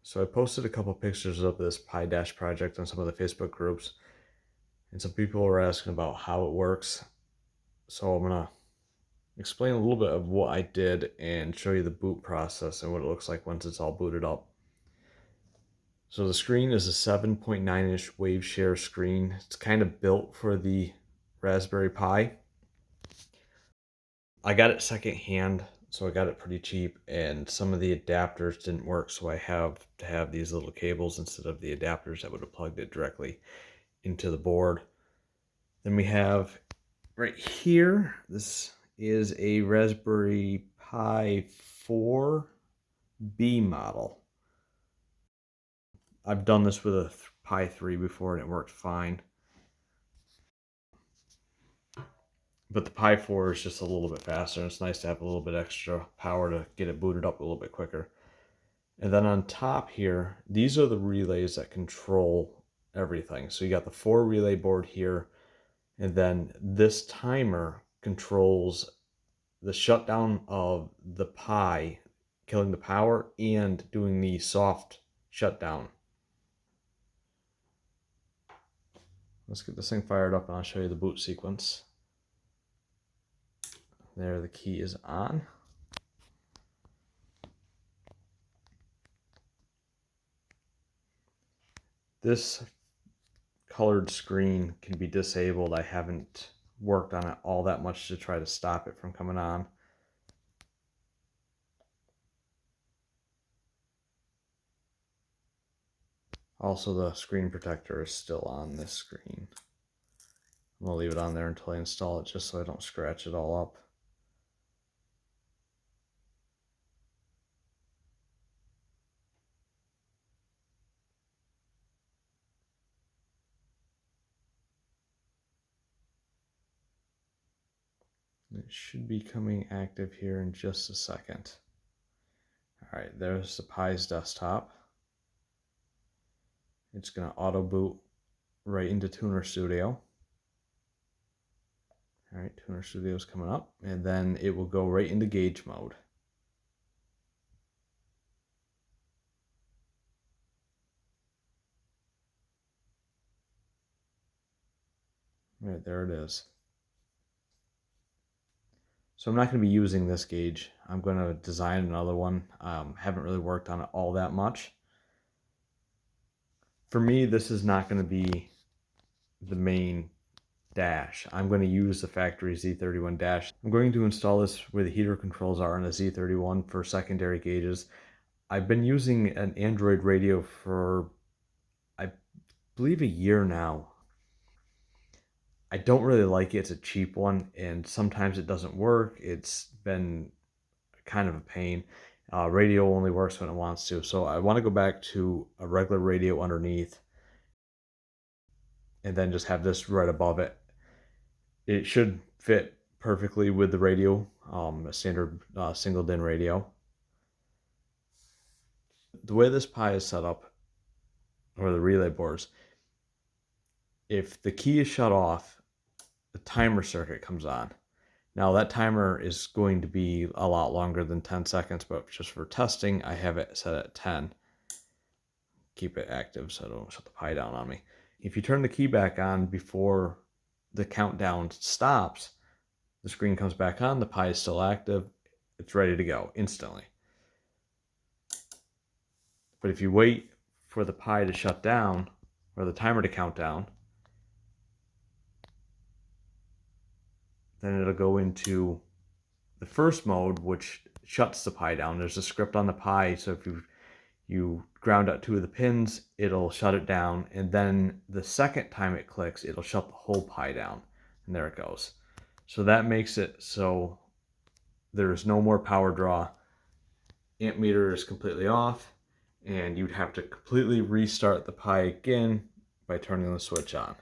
So I posted a couple pictures of this Pi Dash project on some of the Facebook groups, and some people were asking about how it works. So I'm gonna explain a little bit of what I did and show you the boot process and what it looks like once it's all booted up. So the screen is a 7.9-inch wave share screen. It's kind of built for the Raspberry Pi. I got it secondhand, so I got it pretty cheap, and some of the adapters didn't work, so I have to have these little cables instead of the adapters that would have plugged it directly into the board. Then we have right here, this is a Raspberry Pi 4B model. I've done this with a Pi 3 before and it worked fine. But the Pi 4 is just a little bit faster, and it's nice to have a little bit extra power to get it booted up a little bit quicker. And then on top here, these are the relays that control everything. So you got the 4 relay board here, and then this timer controls the shutdown of the Pi, killing the power, and doing the soft shutdown. Let's get this thing fired up and I'll show you the boot sequence. There, the key is on. This colored screen can be disabled. I haven't worked on it all that much to try to stop it from coming on. Also, the screen protector is still on this screen. I'm gonna leave it on there until I install it, just so I don't scratch it all up. It should be coming active here in just a second. All right, there's the Pi's desktop. It's going to auto boot right into Tuner Studio. All right, Tuner Studio is coming up, and then it will go right into gauge mode. All right, there it is. So I'm not going to be using this gauge. I'm going to design another one. Haven't really worked on it all that much. For me, this is not going to be the main dash. I'm going to use the factory Z31 Dash. I'm going to install this where the heater controls are on a Z31 for secondary gauges. I've been using an Android radio for, I believe, a year now. I don't really like it. It's a cheap one, and sometimes it doesn't work. It's been kind of a pain. Radio only works when it wants to, so I want to go back to a regular radio underneath and then just have this right above it. It should fit perfectly with the radio, a standard single DIN radio. The way this Pi is set up, or the relay boards, if the key is shut off, the timer circuit comes on. Now that timer is going to be a lot longer than 10 seconds, but just for testing, I have it set at 10. Keep it active so I don't shut the Pi down on me. If you turn the key back on before the countdown stops, the screen comes back on, the Pi is still active, it's ready to go instantly. But if you wait for the Pi to shut down, or the timer to count down, then it'll go into the first mode, which shuts the Pi down. There's a script on the Pi, so if you ground out 2 of the pins, it'll shut it down, and then the second time it clicks, it'll shut the whole Pi down, and there it goes. So that makes it so there's no more power draw. Amp meter is completely off, and you'd have to completely restart the Pi again by turning the switch on.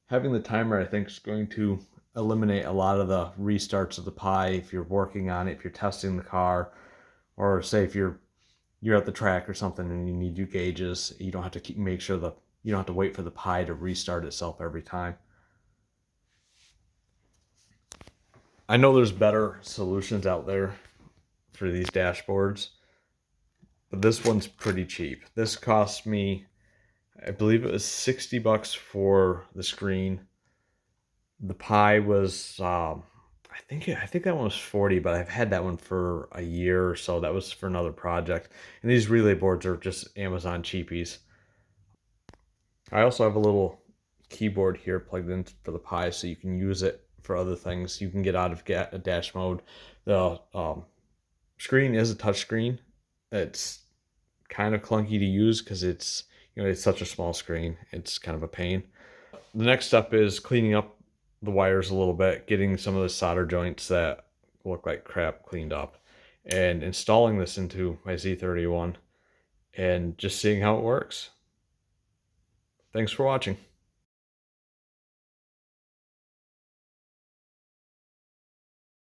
Having the timer, I think, is going to eliminate a lot of the restarts of the Pi if you're working on it, if you're testing the car, or say if you're at the track or something and you need your gauges. You don't have to make sure you don't have to wait for the Pi to restart itself every time. I know there's better solutions out there for these dashboards, but this one's pretty cheap. This cost me, I believe it was 60 bucks for the screen. The Pi was, I think that one was 40, but I've had that one for a year or so. That was for another project. And these relay boards are just Amazon cheapies. I also have a little keyboard here plugged in for the Pi, so you can use it for other things. You can get out of dash mode. The screen is a touch screen. It's kind of clunky to use because it's such a small screen. It's kind of a pain. The next step is cleaning up the wires a little bit, getting some of the solder joints that look like crap cleaned up, and installing this into my Z31 and just seeing how it works. Thanks for watching.